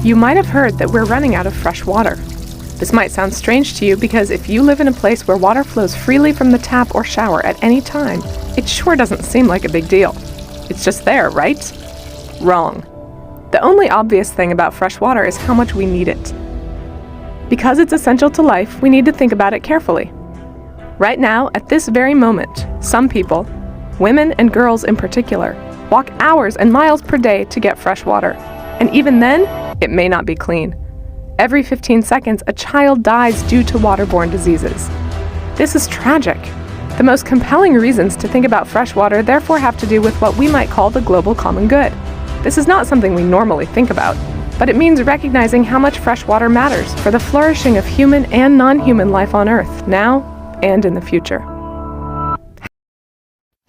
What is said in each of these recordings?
You might have heard that we're running out of fresh water. This might sound strange to you because if you live in a place where water flows freely from the tap or shower at any time, it sure doesn't seem like a big deal. It's just there, right? Wrong. The only obvious thing about fresh water is how much we need it. Because it's essential to life, we need to think about it carefully. Right now, at this very moment, some people, women and girls in particular, walk hours and miles per day to get fresh water. And even then, it may not be clean. Every 15 seconds, a child dies due to waterborne diseases. This is tragic. The most compelling reasons to think about fresh water therefore have to do with what we might call the global common good. This is not something we normally think about, but it means recognizing how much fresh water matters for the flourishing of human and non-human life on Earth, now and in the future.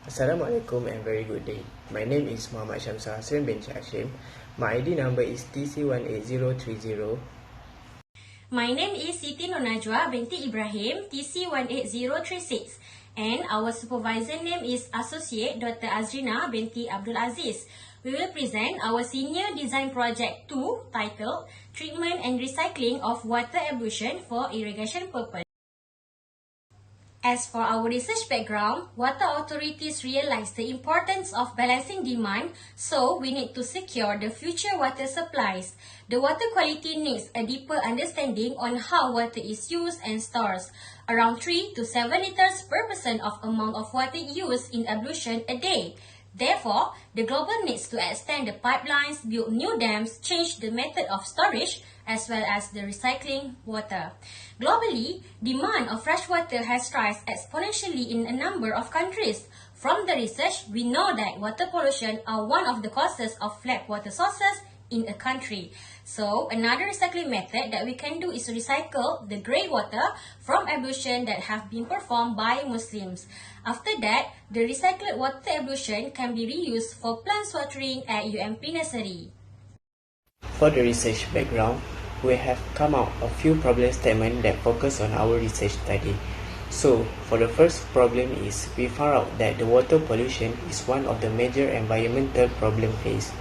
Assalamualaikum and very good day. My name is Muhammad Shamsa Hassan bin Hashim. My ID number is TC18030. My name is Siti Nonajwa binti Ibrahim, TC18036, and our supervisor name is Associate Dr. Azrina binti Abdul Aziz. We will present our Senior Design Project 2 titled Treatment and Recycling of Water Ablution for Irrigation Purpose. As for our research background, water authorities realize the importance of balancing demand, so we need to secure the future water supplies. The water quality needs a deeper understanding on how water is used and stored. Around 3 to 7 liters per percent of amount of water used in ablution a day. Therefore, the global needs to extend the pipelines, build new dams, change the method of storage, as well as the recycling water. Globally, demand of fresh water has risen exponentially in a number of countries. From the research, we know that water pollution are one of the causes of lack water sources in a country. So, another recycling method that we can do is recycle the grey water from ablution that have been performed by Muslims. After that, the recycled water ablution can be reused for plants watering at UMP nursery. For the research background, we have come out a few problem statements that focus on our research study. So, for the first problem is, we found out that the water pollution is one of the major environmental problems faced.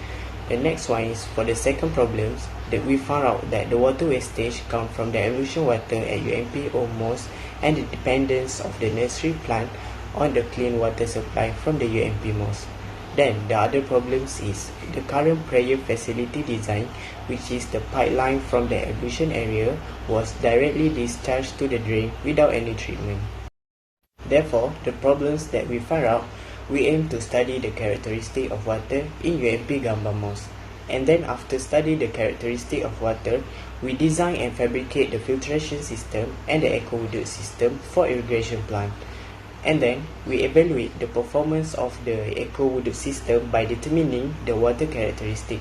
The next one is, for the second problem, that we found out that the water wastage comes from the ablution water at UMP almost and the dependence of the nursery plant on the clean water supply from the UMP most. Then the other problems is the current prayer facility design, which is the pipeline from the ablution area was directly discharged to the drain without any treatment. Therefore, the problems that we found out, we aim to study the characteristic of water in UMP Gambang Mosque. And then after study the characteristic of water, we design and fabricate the filtration system and the aqueduct system for irrigation plant. And then we evaluate the performance of the aqueduct system by determining the water characteristic.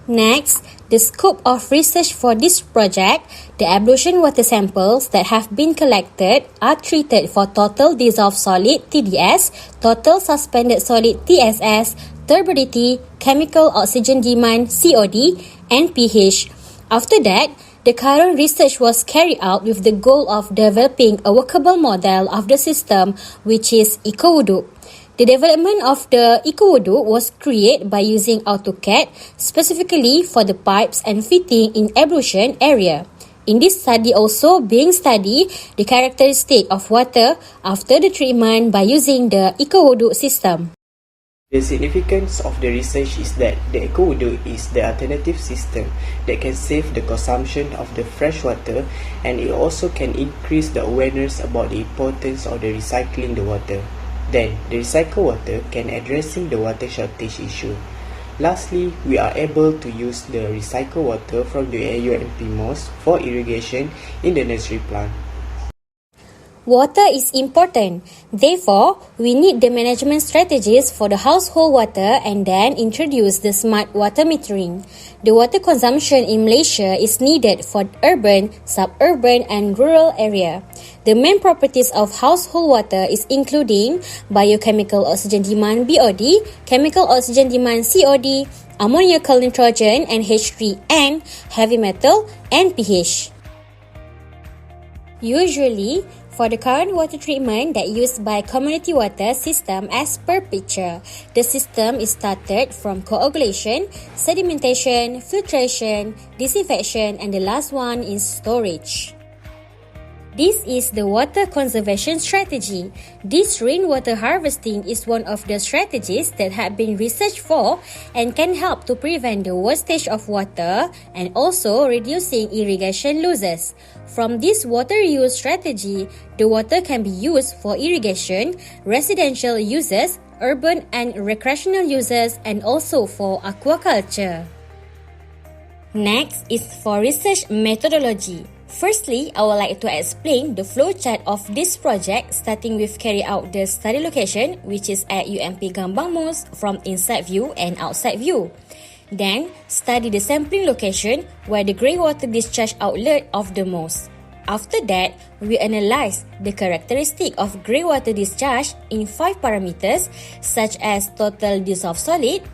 Next, the scope of research for this project, the ablution water samples that have been collected are treated for total dissolved solid TDS, total suspended solid TSS, turbidity, chemical oxygen demand COD, and pH. After that, the current research was carried out with the goal of developing a workable model of the system, which is EcoWudu. The development of the EcoWudu was created by using AutoCAD specifically for the pipes and fitting in ablution area. In this study also being studied the characteristic of water after the treatment by using the EcoWudu system. The significance of the research is that the aqueduct is the alternative system that can save the consumption of the fresh water, and it also can increase the awareness about the importance of the recycling the water. Then, the recycled water can addressing the water shortage issue. Lastly, we are able to use the recycled water from the UMP mosque for irrigation in the nursery plant. Water is important. Therefore, we need the management strategies for the household water and then introduce the smart water metering. The water consumption in Malaysia is needed for urban, suburban and rural area. The main properties of household water is including biochemical oxygen demand BOD, chemical oxygen demand COD, ammoniacal nitrogen NH3 and heavy metal and pH. Usually, For the current water treatment that used by community water system as per picture, the system is started from coagulation, sedimentation, filtration, disinfection, and the last one is storage. This is the water conservation strategy. This rainwater harvesting is one of the strategies that have been researched for and can help to prevent the wastage of water and also reducing irrigation losses. From this water use strategy, the water can be used for irrigation, residential uses, urban and recreational uses, and also for aquaculture. Next is for research methodology. Firstly, I would like to explain the flowchart of this project, starting with carry out the study location, which is at UMP Gambang Mos from inside view and outside view. Then, study the sampling location where the greywater discharge outlet of the mos. After that, we analyze the characteristic of greywater discharge in 5 parameters such as total dissolved solid,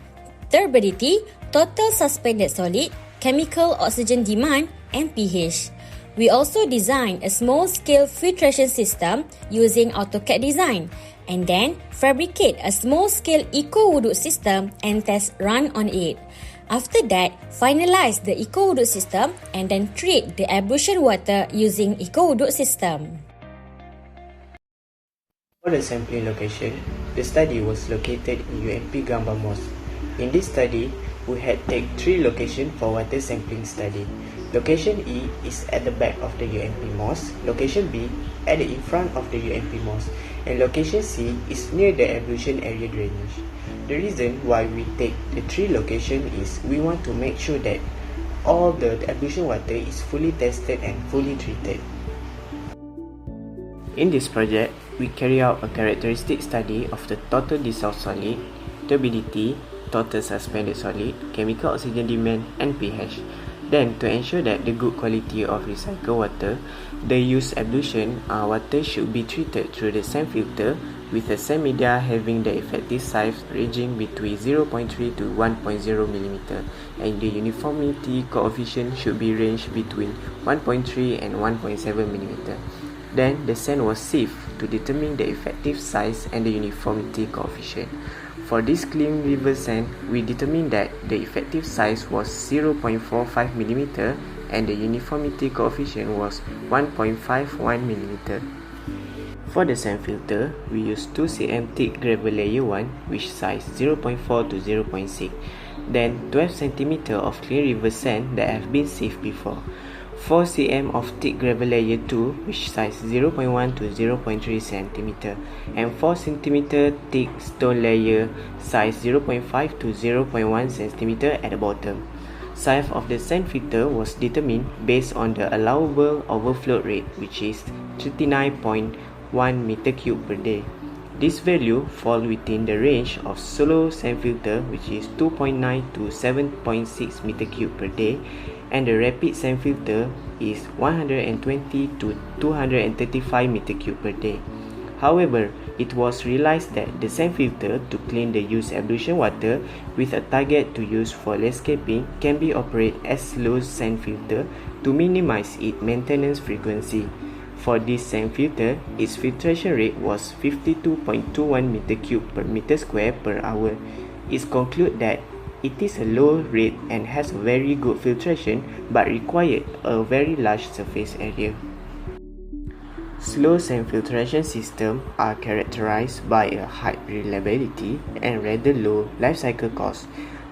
turbidity, total suspended solid, chemical oxygen demand, and pH. We also design a small-scale filtration system using AutoCAD design, and then fabricate a small-scale eco-wuduk system and test run on it. After that, finalize the eco-wuduk system and then treat the ablution water using eco-wuduk system. For the sampling location, the study was located in UMP Gambang Mos. In this study, we had take 3 locations for water sampling study. Location E is at the back of the UMP Mos, location B at the in front of the UMP Mos, and location C is near the ablution area drainage. The reason why we take the 3 locations is we want to make sure that all the ablution water is fully tested and fully treated. In this project, we carry out a characteristic study of the total dissolved solid, turbidity, total suspended solid, chemical oxygen demand, and pH. Then, to ensure that the good quality of recycled water, the used ablution water should be treated through the sand filter with a sand media having the effective size ranging between 0.3 to 1.0 mm, and the uniformity coefficient should be ranged between 1.3 and 1.7 mm. Then, the sand was sieved to determine the effective size and the uniformity coefficient. For this clean river sand, we determined that the effective size was 0.45 mm and the uniformity coefficient was 1.51 mm. For the sand filter, we used 2 cm thick gravel layer 1, which size 0.4 to 0.6, then 12 cm of clean river sand that have been sieved before, 4 cm of thick gravel layer 2, which size 0.1 to 0.3 cm, and 4 cm thick stone layer size 0.5 to 0.1 cm at the bottom. Size of the sand filter was determined based on the allowable overflow rate, which is 39.1 meter cube per day. This value falls within the range of solo sand filter, which is 2.9 to 7.6 meter cube per day, and the rapid sand filter is 120 to 235 meter cube per day. However, it was realized that the sand filter to clean the used ablution water with a target to use for landscaping can be operated as slow sand filter to minimize its maintenance frequency. For this sand filter, its filtration rate was 52.21 meter cube per meter square per hour. It concluded that it is a low rate and has a very good filtration but required a very large surface area. Slow sand filtration systems are characterized by a high reliability and rather low life cycle cost.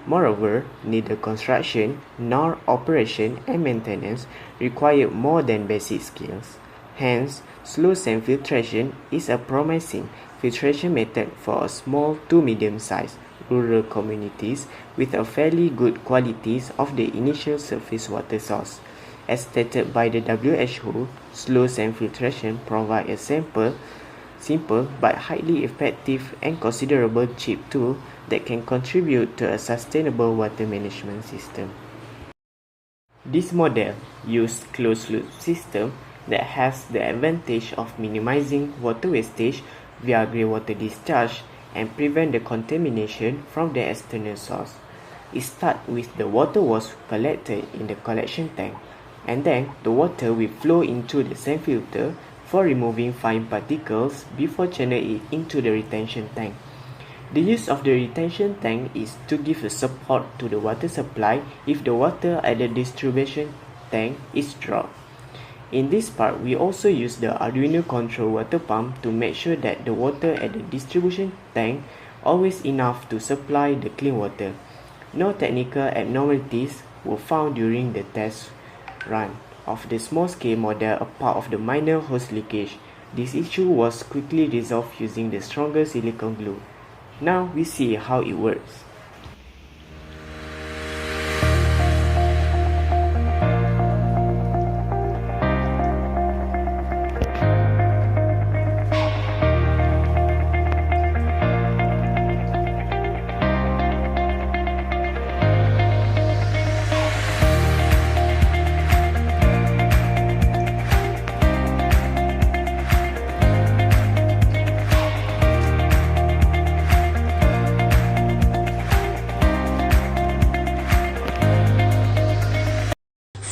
Moreover, neither construction nor operation and maintenance require more than basic skills. Hence, slow sand filtration is a promising filtration method for a small to medium-sized rural communities with a fairly good qualities of the initial surface water source. As stated by the WHO, slow sand filtration provides a simple but highly effective and considerable cheap tool that can contribute to a sustainable water management system. This model uses closed-loop system that has the advantage of minimizing water wastage via greywater discharge and prevent the contamination from the external source. It starts with the water was collected in the collection tank, and then the water will flow into the sand filter before removing fine particles before channel it into the retention tank. The use of the retention tank is to give a support to the water supply if the water at the distribution tank is dropped. In this part, we also use the Arduino control water pump to make sure that the water at the distribution tank always enough to supply the clean water. No technical abnormalities were found during the test run of the small-scale model apart of the minor hose leakage. This issue was quickly resolved using the stronger silicone glue. Now we see how it works.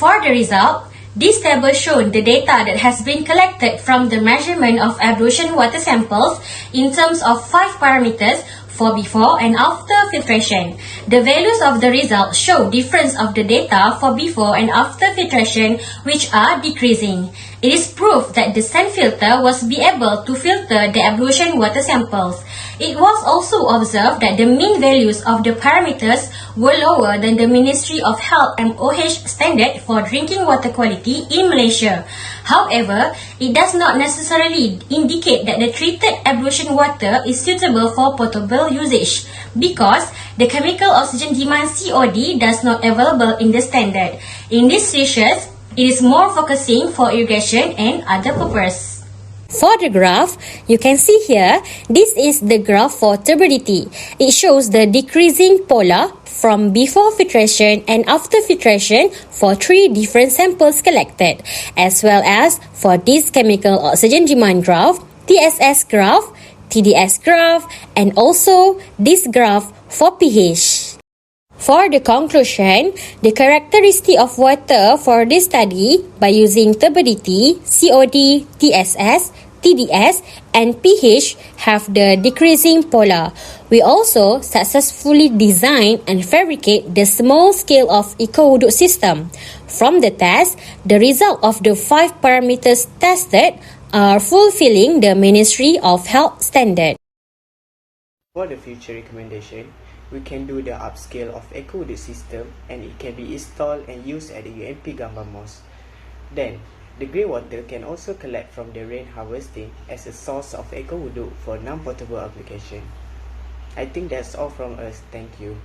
For the result, this table shows the data that has been collected from the measurement of ablution water samples in terms of 5 parameters for before and after filtration. The values of the result show difference of the data for before and after filtration which are decreasing. It is proof that the sand filter was be able to filter the ablution water samples. It was also observed that the mean values of the parameters were lower than the Ministry of Health MOH standard for drinking water quality in Malaysia. However, it does not necessarily indicate that the treated ablution water is suitable for potable usage because the chemical oxygen demand COD does not available in the standard. In this research, it is more focusing for irrigation and other purpose. For the graph, you can see here, this is the graph for turbidity. It shows the decreasing polar from before filtration and after filtration for 3 different samples collected, as well as for this chemical oxygen demand graph, TSS graph, TDS graph, and also this graph for pH. For the conclusion, the characteristic of water for this study by using turbidity, COD, TSS, TDS, and pH have the decreasing polar. We also successfully design and fabricate the small scale of eco-wuduk system. From the test, the result of the 5 parameters tested are fulfilling the Ministry of Health standard. For the future recommendation, we can do the upscale of eco-wuduk system and it can be installed and used at the UMP Gambang Mosque. Then, the grey water can also collect from the rain harvesting as a source of eco-wuduk for non-potable application. I think that's all from us. Thank you.